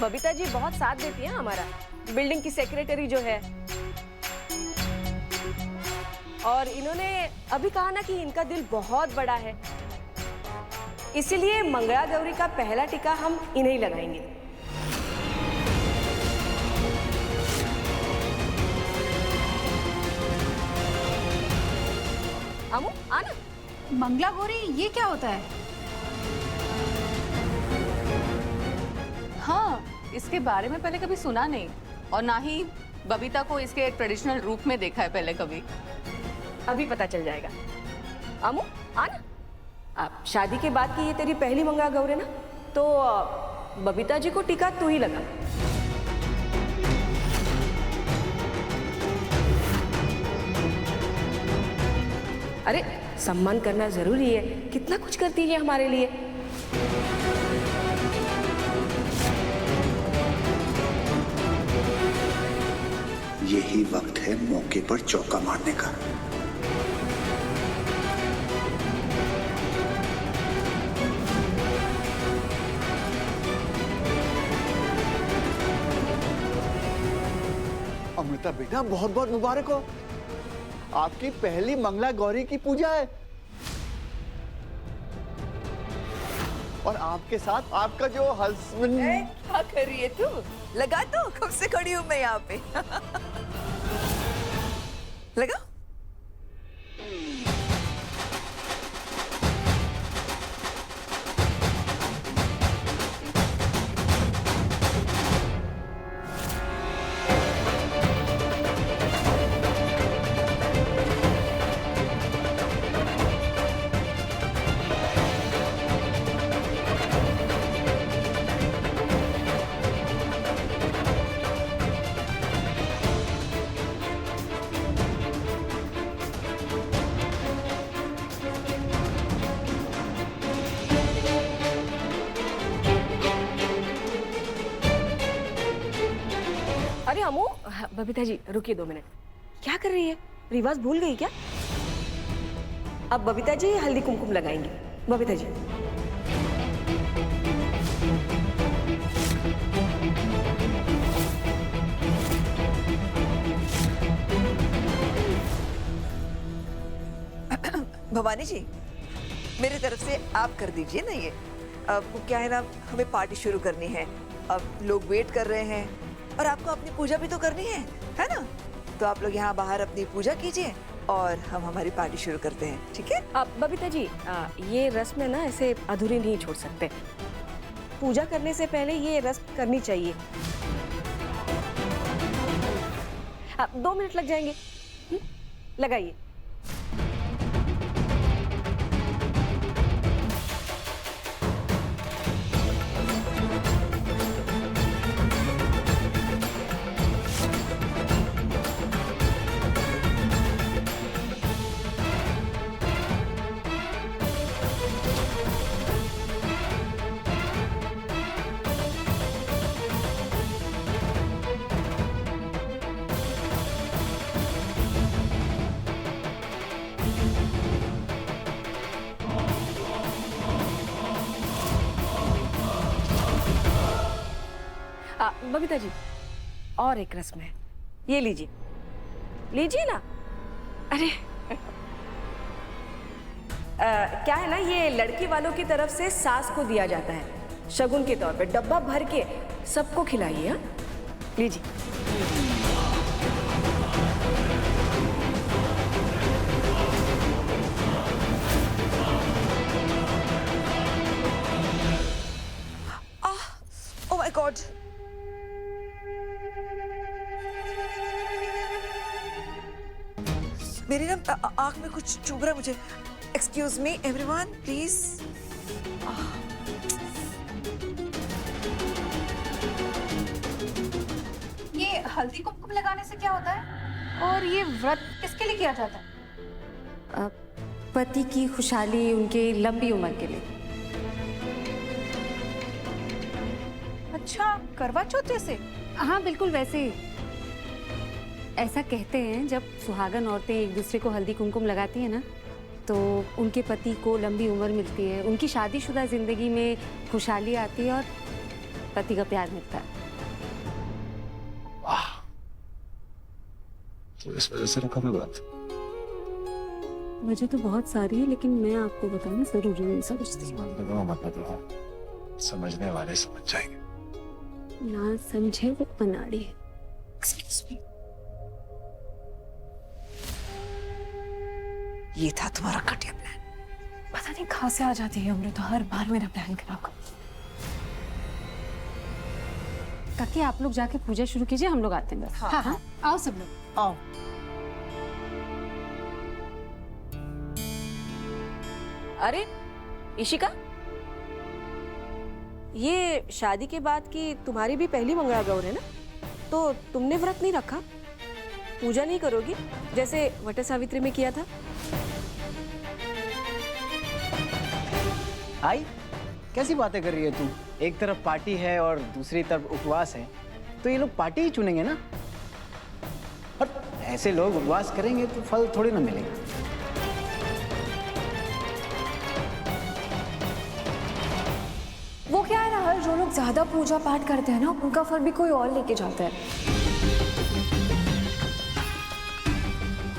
बबीता जी बहुत साथ देती है हमारा, बिल्डिंग की सेक्रेटरी जो है। और इन्होंने अभी कहा ना कि इनका दिल बहुत बड़ा है, इसीलिए मंगला गौरी का पहला टीका हम इन्हें लगाएंगे। अमू आना। मंगला गौरी ये क्या होता है? हाँ, इसके बारे में पहले कभी सुना नहीं और ना ही बबीता को इसके ट्रेडिशनल रूप में देखा है पहले कभी। अभी पता चल जाएगा। अमू आना। अब शादी के बाद की ये तेरी पहली मंगला गौरी है ना, तो बबीता जी को टीका तू ही लगा। अरे सम्मान करना जरूरी है, कितना कुछ करती है हमारे लिए। यही वक्त है मौके पर चौका मारने का। अमृता बेटा, बहुत बहुत मुबारक हो। आपकी पहली मंगला गौरी की पूजा है और आपके साथ आपका जो हस्बैंड। क्या कर रही है तू? लगा तो कब से खड़ी हूं मैं यहाँ पे। लगा। अरे अमू, बबीता जी रुकिए 2 मिनट। क्या कर रही है? रिवाज भूल गई क्या? अब बबीता जी हल्दी कुमकुम लगाएंगी। बबीता जी भवानी जी, मेरी तरफ से आप कर दीजिए ना ये। अब क्या है ना, हमें पार्टी शुरू करनी है। अब लोग वेट कर रहे हैं और आपको अपनी पूजा भी तो करनी है ना? तो आप लोग यहाँ बाहर अपनी पूजा कीजिए और हम हमारी पार्टी शुरू करते हैं, ठीक है? अब बबीता जी ये रस्म है ना, ऐसे अधूरी नहीं छोड़ सकते। पूजा करने से पहले ये रस्म करनी चाहिए। 2 मिनट लग जाएंगे। लगाइए। बबीता जी और एक रस्म है, ये लीजिए। लीजिए ना। अरे क्या है ना, ये लड़की वालों की तरफ से सास को दिया जाता है शगुन के तौर पे। डब्बा भर के सबको खिलाइए। हाँ लीजिए। Oh my God. मेरी ना आंख में कुछ चुभ रहा है मुझे। Excuse me everyone please. ये हल्दी कुमकुम लगाने से क्या होता है और ये व्रत किसके लिए किया जाता है? पति की खुशहाली, उनकी लंबी उम्र के लिए। अच्छा, करवा चौथ जैसे? हाँ बिल्कुल वैसे ही। ऐसा कहते हैं जब सुहागन औरतें एक दूसरे को हल्दी कुमकुम लगाती हैं ना, तो उनके पति को लंबी उम्र मिलती है, उनकी शादीशुदा जिंदगी में खुशहाली आती है पति का प्यार मिलता है। वाह, तो इस वजह से रखा मैं बात। वजह तो बहुत सारी है, लेकिन मैं आपको बताना जरूरी नहीं समझती। मतलब समझने वाले समझ जाएंगे। ना समझे वो अनाड़ी है। Excuse me। ये था तुम्हारा घटिया प्लान। पता नहीं कहाँ से आ जाती है अमृत, तो हर बार मेरा प्लान खराब कर। काकी आप लोग जाके पूजा शुरू कीजिए, हम लोग आते हैं बस। हाँ, हाँ। आओ सब लोग आओ। अरे इशिका, ये शादी के बाद की तुम्हारी भी पहली मंगला गौर है ना? तो तुमने व्रत नहीं रखा, पूजा नहीं करोगी जैसे वट सावित्री में किया था? आई, कैसी बातें कर रही है तू? एक तरफ पार्टी है और दूसरी तरफ उपवास है, तो ये लोग पार्टी ही चुनेंगे ना। और ऐसे लोग उपवास करेंगे तो फल थोड़ी ना मिलेगा। वो क्या है राहुल, जो लोग ज्यादा पूजा पाठ करते हैं ना, उनका फल भी कोई और लेके जाता है।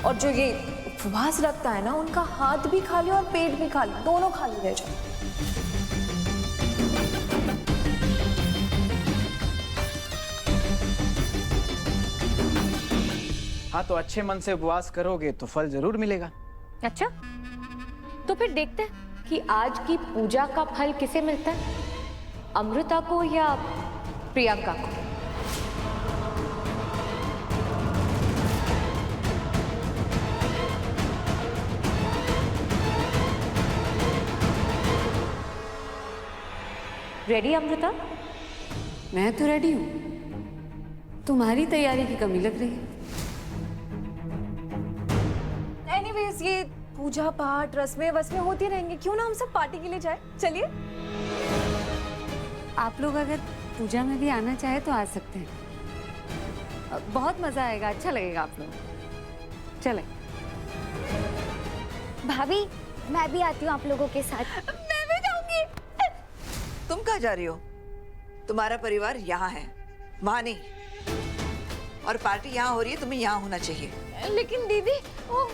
और जो ये उपवास रखता है ना, उनका हाथ भी खाली और पेट भी खाली, दोनों खाली रह जाते। हाँ, तो अच्छे मन से उपवास करोगे तो फल जरूर मिलेगा। अच्छा, तो फिर देखते हैं कि आज की पूजा का फल किसे मिलता है, अमृता को या प्रियंका को। रेडी अमृता? मैं तो रेडी हूँ, तुम्हारी तैयारी की कमी लग रही है। एनीवेज, ये पूजा पाठ रस्में वस्में होती रहेंगी, क्यों ना हम सब पार्टी के लिए जाए। चलिए। आप लोग अगर पूजा में भी आना चाहे तो आ सकते हैं, बहुत मजा आएगा, अच्छा लगेगा आप लोग। चले। भाभी, मैं भी आती हूँ आप लोगों के साथ। मैं भी जाऊंगी। तुम कहाँ जा रही हो? तुम्हारा परिवार यहाँ है, वहाँ नहीं। और पार्टी यहाँ हो रही है, तुम्हें यहाँ होना चाहिए। लेकिन दीदी, वो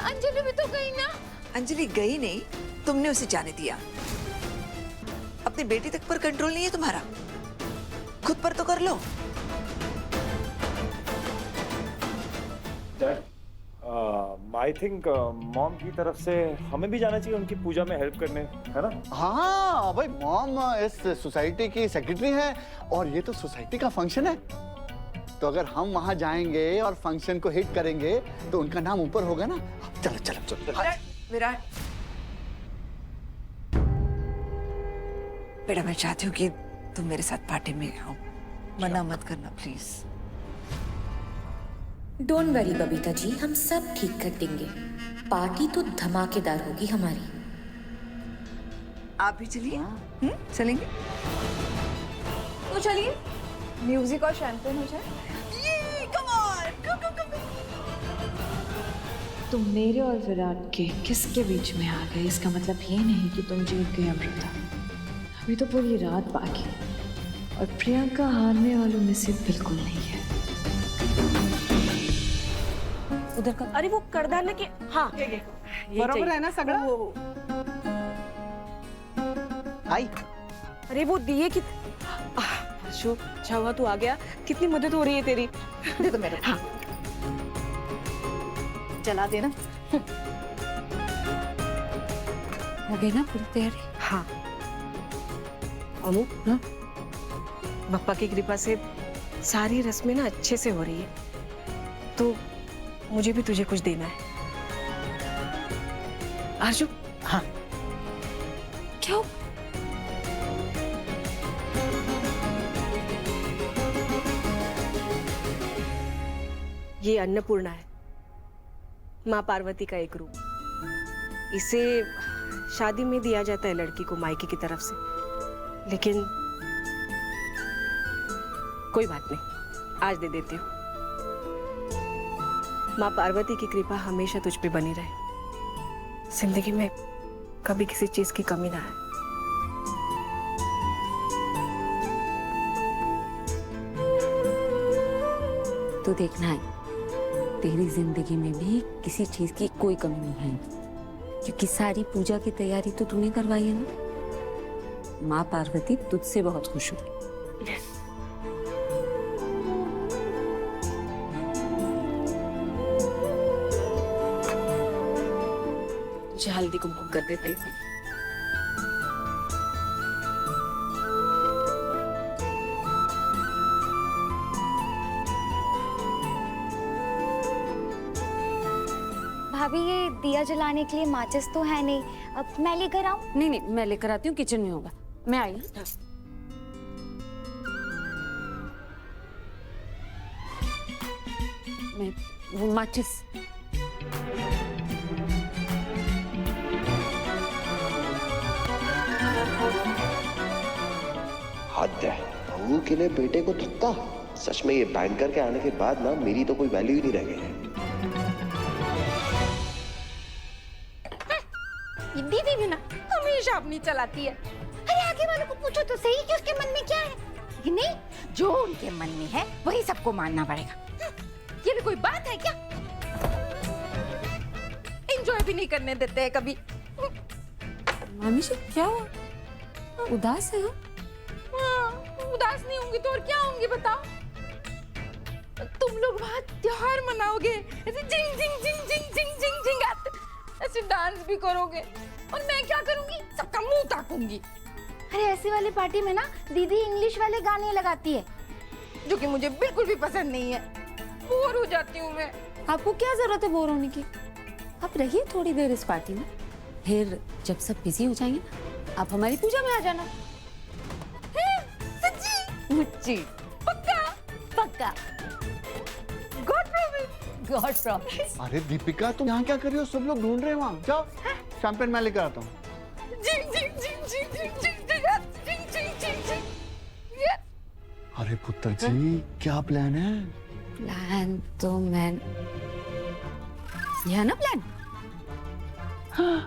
अंजलि भी तो गई ना। अंजलि गई नहीं, तुमने उसे जाने दिया। अपनी बेटी तक पर कंट्रोल नहीं है तुम्हारा, खुद पर तो कर लो। आई थिंक मॉम की तरफ से हमें भी जाना चाहिए उनकी पूजा में हेल्प करने, है ना? हाँ भाई, मॉम इस सोसाइटी की सेक्रेटरी है और ये तो सोसाइटी का फंक्शन है, तो अगर हम वहां जाएंगे और फंक्शन को हिट करेंगे तो उनका नाम ऊपर होगा ना। चलो चलो चलो। विराट, बेटा मैं चाहती हूँ कि तुम मेरे साथ पार्टी में आओ, मना मत करना please. Don't worry Babita ji, हम सब ठीक कर देंगे। पार्टी तो धमाकेदार होगी हमारी। आप भी चलिए। चलेंगे? तो चलिए, म्यूजिक और शैंपेन हो जाए। तुम मेरे और विराट के किसके बीच में आ गए, इसका मतलब ये नहीं कि तुम जीत गए अमृता। अभी तो पूरी रात बाकी और प्रियंका हारने वालों में से बिल्कुल नहीं है। उधर का, अरे वो करदाने के, हाँ बराबर है ना सगड़ा? आई, अरे वो दिए की जो अच्छा हुआ तू आ गया, कितनी मदद हो रही है तेरी। दे दो मेरे। हाँ चला देना। हो गई ना पूरी तैयारी? हाँ अमू, ना बप्पा की कृपा से सारी रस्में ना अच्छे से हो रही है, तो मुझे भी तुझे कुछ देना है। आरजू। हाँ। क्यों? ये अन्नपूर्णा है, माँ पार्वती का एक रूप। इसे शादी में दिया जाता है लड़की को मायके की तरफ से, लेकिन कोई बात नहीं, आज दे देती हूँ। माँ पार्वती की कृपा हमेशा तुझ पे बनी रहे, जिंदगी में कभी किसी चीज की कमी ना आए। तो देखना है, तेरी जिंदगी में भी किसी चीज की कोई कमी नहीं है, क्योंकि सारी पूजा की तैयारी तो तूने करवाई है ना। माँ पार्वती तुझसे बहुत खुश हुई। मुझे हल्दी कुमकुम कर देते हैं। भाभी ये दिया जलाने के लिए माचिस तो है नहीं, अब मैं लेकर आऊं? नहीं नहीं, मैं लेकर आती हूँ, किचन में होगा। मैं आई हूँ। मैं वो माचिस। हद है, बहू के लिए बेटे को धक्का। सच में ये बैंकर के आने के बाद ना मेरी तो कोई वैल्यू ही नहीं रह गई है। दीदी भी ना हमेशा अपनी चलाती है। अरे आगे वालों को पूछो तो सही कि उसके मन में क्या है। कि नहीं, जो उनके मन में है वही सबको मानना पड़ेगा। ये भी कोई बात है क्या? एंजॉय भी नहीं करने देते हैं कभी। मामी जी क्या हुआ? उदास है? हाँ, उदास नहीं होंगी तो और क्या होंगी बताओ? तुम लोग वहाँ त्योहार मनाओगे, ऐसे जिंग जिंग जिंग जिंग जिंग जिंग जिंग आते, ऐसे डांस भी करोगे, और मैं क्या करूंगी? सबका मुंह ताकूंगी। अरे ऐसी वाली पार्टी में ना दीदी इंग्लिश वाले गाने लगाती है, जो कि मुझे बिल्कुल भी पसंद नहीं है। बोर हो जाती हूँ मैं। आपको क्या जरूरत है बोर होने की? आप रहिए थोड़ी देर इस पार्टी में, फिर जब सब बिजी हो जाएंगे ना, आप हमारी पूजा में आ जाना। सच्ची? मुच्ची। पक्का? पक्का। God promise. God promise. अरे दीपिका, तुम यहाँ क्या कर रही हो? सब लोग ढूंढ रहे हैं वहाँ। जाओ, शैंपेन मैं लेकर आता हूँ। जिंग जिंग जिंग जिंग जिंग जिंग जिंग जिंग जिंग जिंग। अरे पुत्र जी, क्या प्लान है? प्लान तो मैं, यह है ना प्लान? हाँ।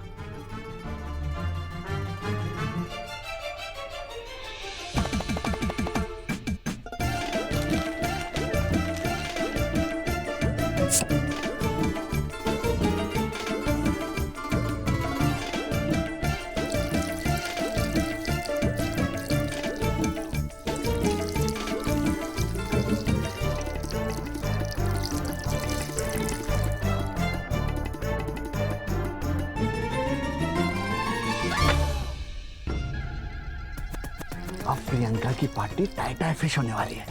अब प्रियंका की पार्टी टाई टाई फिश होने वाली है।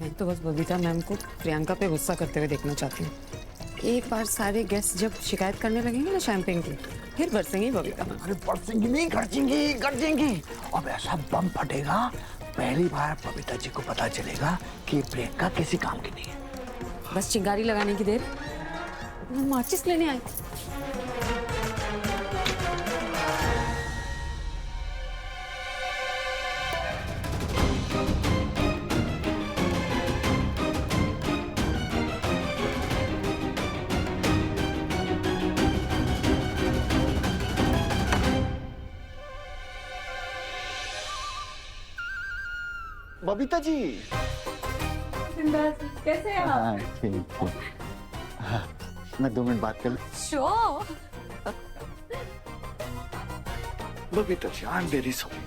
मैं तो बस बबीता मैम को प्रियंका पे गुस्सा करते हुए देखना चाहती हूँ। एक बार सारे गेस्ट जब शिकायत करने लगेंगे ना शैंपेन की, फिर बरसेंगी बबीता मैम। अरे बरसेंगी नहीं, गरजेंगी गरजेंगी। अब ऐसा बम फटेगा, पहली बार बबीता जी को पता चलेगा कि प्रियंका किसी काम की नहीं है। बस चिंगारी लगाने की देर, मैं माचिस लेने आई। बबीता जी कैसे हैं आप? हाँ ठीक ठीक। हाँ, मैं 2 मिनट बात कर लूं? Sure. Babita ji, I am very sorry,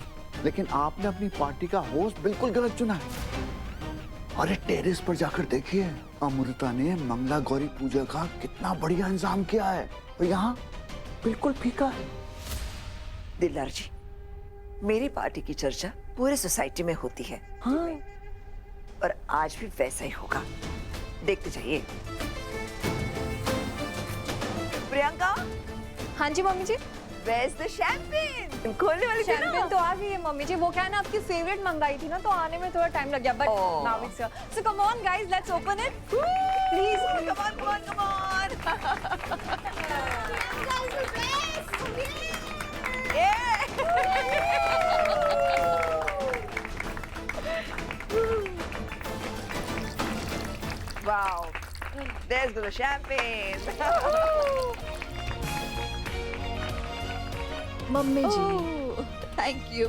लेकिन आपने अपनी पार्टी का होस्ट बिल्कुल गलत चुना है। अरे टेरेस पर जाकर देखिए, अमृता ने मंगला गौरी पूजा का कितना बढ़िया इंतजाम किया है, और यहाँ बिल्कुल फीका है। दिलदार जी, मेरी पार्टी की चर्चा पूरे सोसाइटी में होती है। हाँ। और आज भी वैसा ही होगा, देखते जाइए। प्रियंका। हाँ जी मम्मी जी। Where's the champagne? खोलने वाली थी ना? शैंपेन तो आ गई है मम्मी जी। वो क्या है ना, आपकी फेवरेट मंगाई थी ना, तो आने में थोड़ा टाइम लग गया, but now it's here. So come on guys, let's open it please. Come on, come on, come on. Wow, there's the champagne. Mummy ji. Thank you.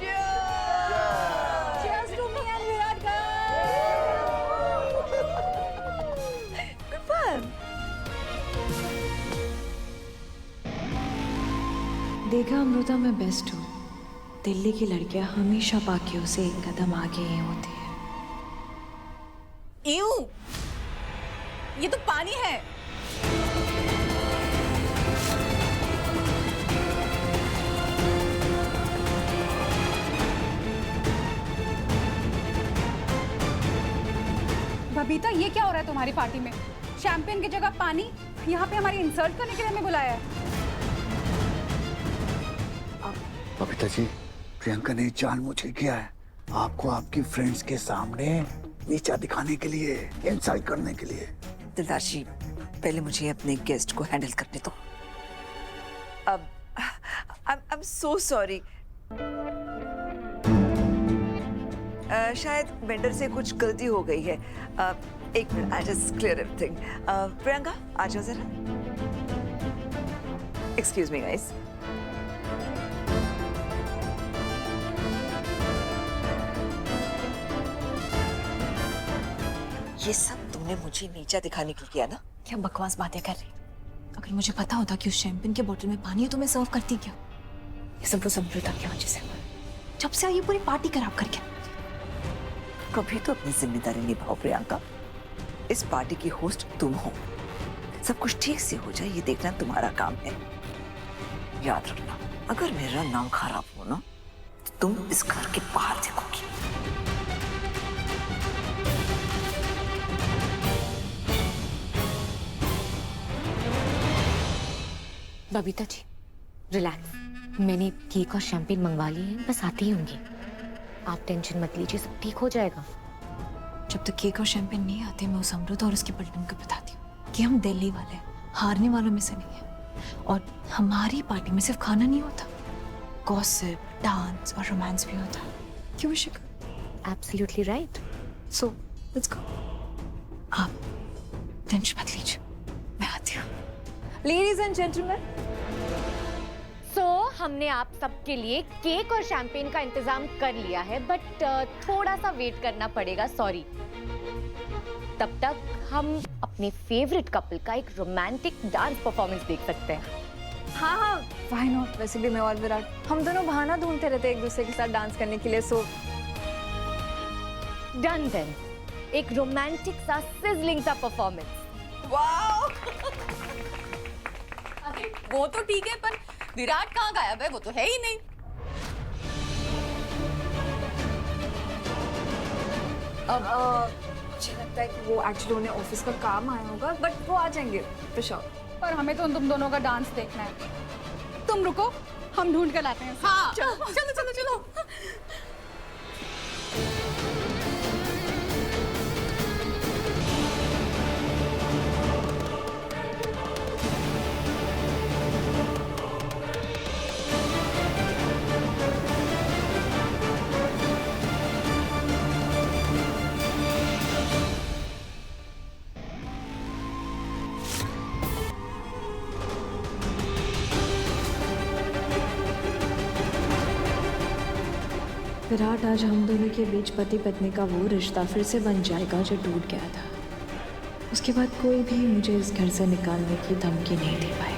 Cheers. देखा अमृता, मैं बेस्ट हूँ। दिल्ली की लड़कियां हमेशा बाकियों से एक कदम आगे ही होती है। ईऊ, ये तो पानी है। बबीता, ये क्या हो रहा है तुम्हारी पार्टी में? शैंपेन की जगह पानी? यहाँ पे हमारी इंसल्ट करने के लिए हमें बुलाया है। बबीता जी, प्रियंका ने जानबूझ किया है आपको आपकी फ्रेंड्स के सामने नीचा दिखाने के लिए, इंसल्ट करने के लिए। दिलदार जी, पहले मुझे अपने गेस्ट को हैंडल करने दो। अब आई एम सो सॉरी। शायद वेंडर से कुछ गलती हो गई है। एक minute, I just clear everything. Priyanka, आ जाओ जरा। Excuse me guys. ये सब तुमने मुझे नीचा दिखाने के लिए किया ना? क्या बकवास बातें कर रही? अगर मुझे पता होता कि उस शैंपेन के बोतल में पानी है तो मैं सर्व करती क्या? ये सब वो अमृता की वजह से। जब से आई ये पूरी पार्टी खराब करके। कभी तो अपनी जिम्मेदारी निभाओ प्रियंका। इस पार्टी की होस्ट तुम हो। सब कुछ ठीक से हो जाए ये देखना तुम्हारा काम है। याद रखना, अगर मेरा नाम खराब हो ना तो तुम इस घर के बाहर देखोगी। बबीता जी, रिलैक्स। मैंने केक और शैंपेन मंगवा लिए हैं, बस आते ही होंगे। आप टेंशन मत लीजिए, सब ठीक हो जाएगा। जब तक केक और शैंपेन नहीं आते, मैं उस अमृता और उसकी पलटन को बताती हूँ कि हम दिल्ली वाले हारने वालों में से नहीं है। और हमारी पार्टी में सिर्फ खाना नहीं होता, गॉसिप, डांस और रोमांस भी होता है। क्यों Shikhar? Absolutely right. So let's go. आप टेंशन मत लीजिए, मैं आती हूँ। लेडीज एंड जेंटलमैन, सो हमने आप सबके लिए केक और शैंपेन का इंतजाम कर लिया है, बट थोड़ा सा वेट करना पड़ेगा, सॉरी। तब तक हम अपने फेवरेट कपल का एक रोमांटिक डांस परफॉर्मेंस देख सकते हैं। हाँ, व्हाई नॉट? वैसे भी मैं और विराट, हम दोनों बहाना ढूंढते रहते हैं एक दूसरे के साथ डांस करने के लिए। सो डन देन, एक रोमांटिक सा सिजलिंग सा परफॉर्मेंस। वाओ! वो तो ठीक है, पर विराट कहाँ गायब है? वो तो है ही नहीं। अब मुझे लगता है कि वो एक्चुअली उन्हें ऑफिस का काम आया होगा, बट वो आ जाएंगे फॉर श्योर। पर हमें तो तुम दोनों का डांस देखना है। तुम रुको, हम ढूंढ कर लाते हैं। हाँ, चलो चलो चलो चलो। विराट, आज हम दोनों के बीच पति पत्नी का वो रिश्ता फिर से बन जाएगा जो टूट गया था। उसके बाद कोई भी मुझे इस घर से निकालने की धमकी नहीं दे पाएगा।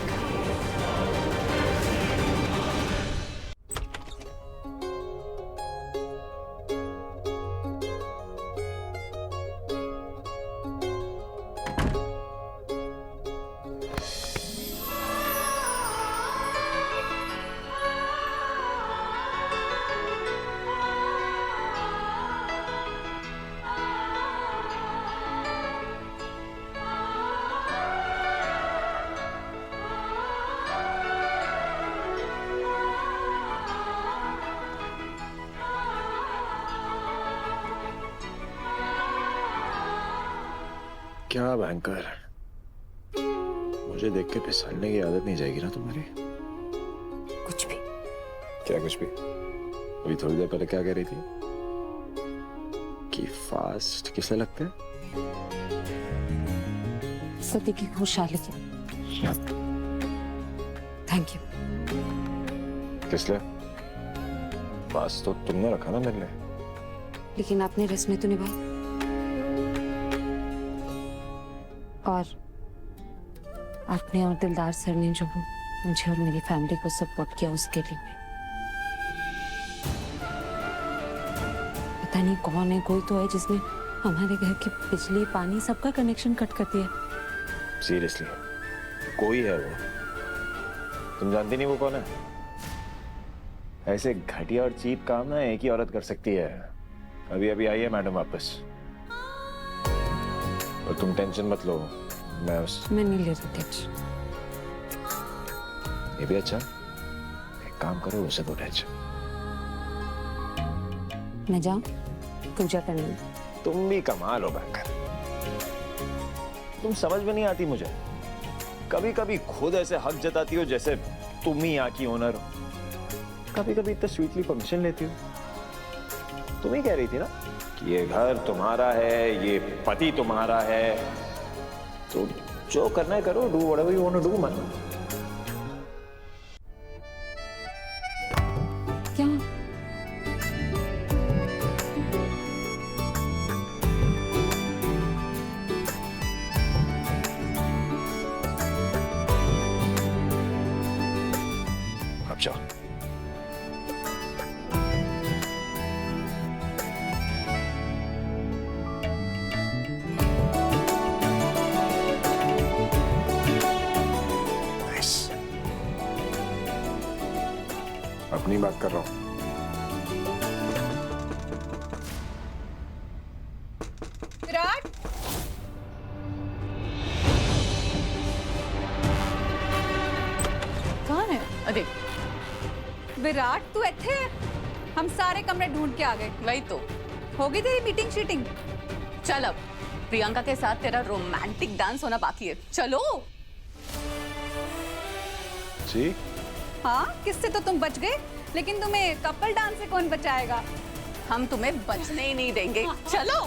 क्या बैंकर, मुझे देख के फिसलने की आदत नहीं जाएगी ना तुम्हारी? कुछ भी। क्या कुछ भी? अभी थोड़ी देर पहले क्या कह रही थी कि फास्ट किसे लगते हैं? सती की खुशहाली के। Thank you. किस लिए? पास तो तुमने रखा ना मेरे लिए। लेकिन आपने रस्में तो निभाई। और आपने और दिलदार सर ने जो मुझे और मेरी फैमिली को सपोर्ट किया उसके लिए। पता नहीं कौन है, कोई तो है जिसने हमारे घर की बिजली पानी सबका कनेक्शन कट कर दिया। सीरियसली कोई है वो? तुम जानती नहीं वो कौन है? ऐसे घटिया और चीप काम ना एक ही औरत कर सकती है। अभी अभी आई है मैडम वापस। और तुम टेंशन मत लो, मैं नहीं ले रही टेंशन। ये भी अच्छा, एक काम करो, उसे दो टेंशन। मैं जाऊं पूजा करने? तुम भी कमाल हो बैंकर, तुम समझ में नहीं आती मुझे। कभी कभी खुद ऐसे हक जताती हो जैसे तुम ही यहाँ की ओनर हो, कभी कभी इतना स्वीटली परमिशन लेती हो। तुम ही कह रही थी ना कि ये घर तुम्हारा है, ये पति तुम्हारा है, तो जो करना है करो, do whatever you want to do man. क्या? अब जाओ। अपनी बात कर रहा हूं। विराट, कहाँ है? अरे विराट तू इत्थे है? हम सारे कमरे ढूंढ के आ गए। वही तो। हो गई तेरी मीटिंग शीटिंग? चल अब प्रियंका के साथ तेरा रोमांटिक डांस होना बाकी है, चलो। जी हाँ, किससे तो तुम बच गए, लेकिन तुम्हें कपल डांस से कौन बचाएगा? हम तुम्हें बचने ही नहीं देंगे, चलो।